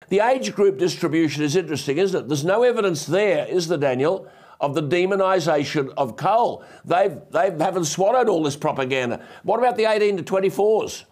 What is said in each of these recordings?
The age group distribution is interesting, isn't it? There's no evidence there, is there, Daniel, of the demonisation of coal. They haven't swallowed all this propaganda. What about the 18 to 24s?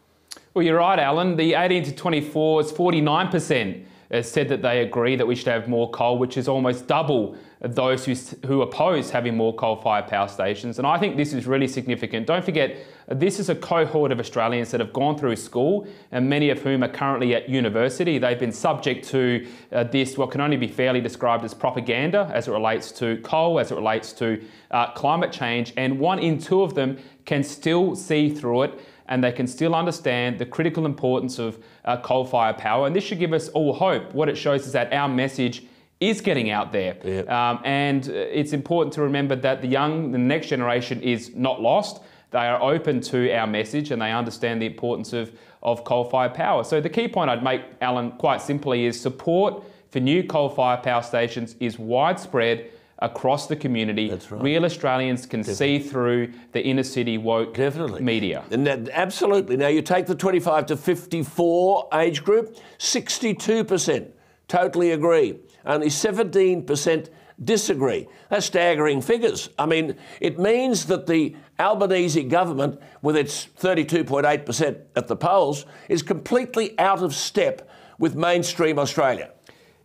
Well, you're right, Alan. The 18 to 24s, 49% said that they agree that we should have more coal, which is almost double those who oppose having more coal-fired power stations. And I think this is really significant. Don't forget, this is a cohort of Australians that have gone through school, and many of whom are currently at university. They've been subject to this, what can only be fairly described as propaganda as it relates to coal, as it relates to climate change. And 1 in 2 of them can still see through it, and they can still understand the critical importance of coal-fired power. And this should give us all hope. What it shows is that our message is getting out there. Yep. And it's important to remember that the next generation is not lost. They are open to our message and they understand the importance of coal-fired power. So the key point I'd make, Alan, quite simply is support for new coal-fired power stations is widespread across the community. That's right. Real Australians can see through the inner city woke media. And absolutely. Now you take the 25 to 54 age group, 62% totally agree. Only 17% disagree. That's staggering figures. I mean, it means that the Albanese government, with its 32.8% at the polls, is completely out of step with mainstream Australia.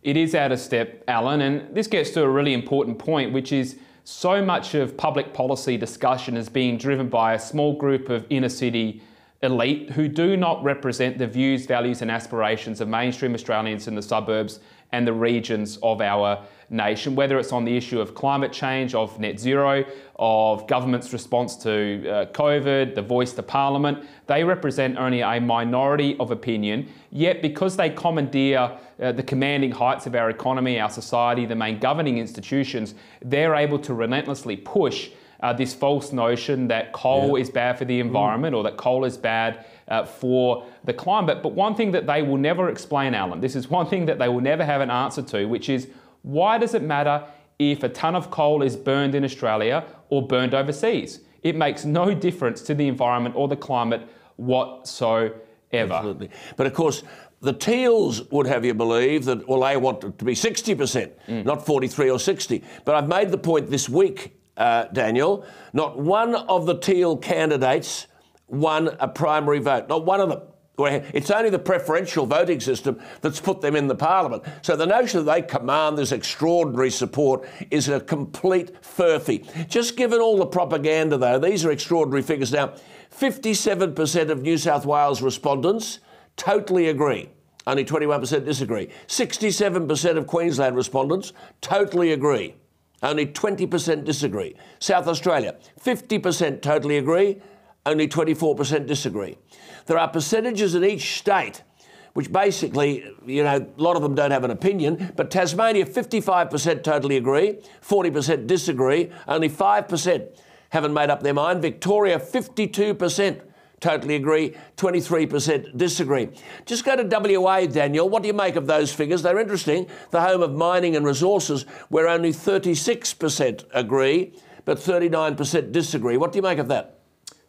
It is out of step, Alan, and this gets to a really important point, which is so much of public policy discussion is being driven by a small group of inner city elite who do not represent the views, values and aspirations of mainstream Australians in the suburbs and the regions of our nation, whether it's on the issue of climate change, of net zero, of government's response to COVID, the voice to Parliament. They represent only a minority of opinion, yet because they commandeer the commanding heights of our economy, our society, the main governing institutions, they're able to relentlessly push this false notion that coal is bad for the environment or that coal is bad for the climate. But one thing that they will never explain, Alan, this is one thing that they will never have an answer to, which is why does it matter if a tonne of coal is burned in Australia or burned overseas? It makes no difference to the environment or the climate whatsoever. Absolutely. But of course, the Teals would have you believe that, well, they want it to be 60%, not 43 or 60. But I've made the point this week, Daniel, not one of the Teal candidates won a primary vote. Not one of them. It's only the preferential voting system that's put them in the parliament. So the notion that they command this extraordinary support is a complete furphy. Just given all the propaganda, though, these are extraordinary figures. Now, 57% of New South Wales respondents totally agree. Only 21% disagree. 67% of Queensland respondents totally agree. Only 20% disagree. South Australia, 50% totally agree. Only 24% disagree. There are percentages in each state which basically, you know, a lot of them don't have an opinion, but Tasmania, 55% totally agree, 40% disagree, only 5% haven't made up their mind. Victoria, 52% totally agree, 23% disagree. Just go to WA, Daniel. What do you make of those figures? They're interesting. The home of mining and resources, where only 36% agree, but 39% disagree. What do you make of that?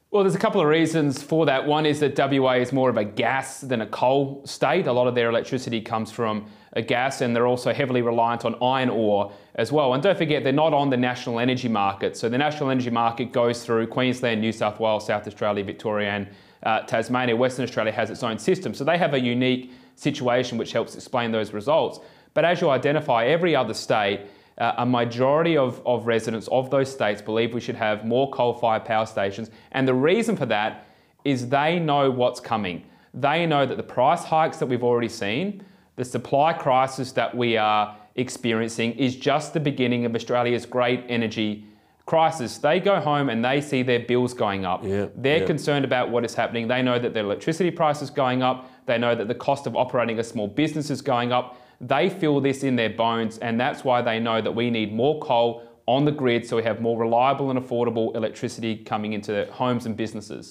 Well, there's a couple of reasons for that. One is that WA is more of a gas than a coal state. A lot of their electricity comes from a gas, and they're also heavily reliant on iron ore as well. And don't forget, they're not on the national energy market. So the national energy market goes through Queensland, New South Wales, South Australia, Victoria and Tasmania. Western Australia has its own system. So they have a unique situation which helps explain those results. But as you identify, every other state, a majority of residents of those states believe we should have more coal-fired power stations. And the reason for that is they know what's coming. They know that the price hikes that we've already seen, the supply crisis that we are experiencing is just the beginning of Australia's great energy crisis. They go home and they see their bills going up. They're concerned about what is happening. They know that their electricity price is going up. They know that the cost of operating a small business is going up. They feel this in their bones, and that's why they know that we need more coal on the grid so we have more reliable and affordable electricity coming into homes and businesses.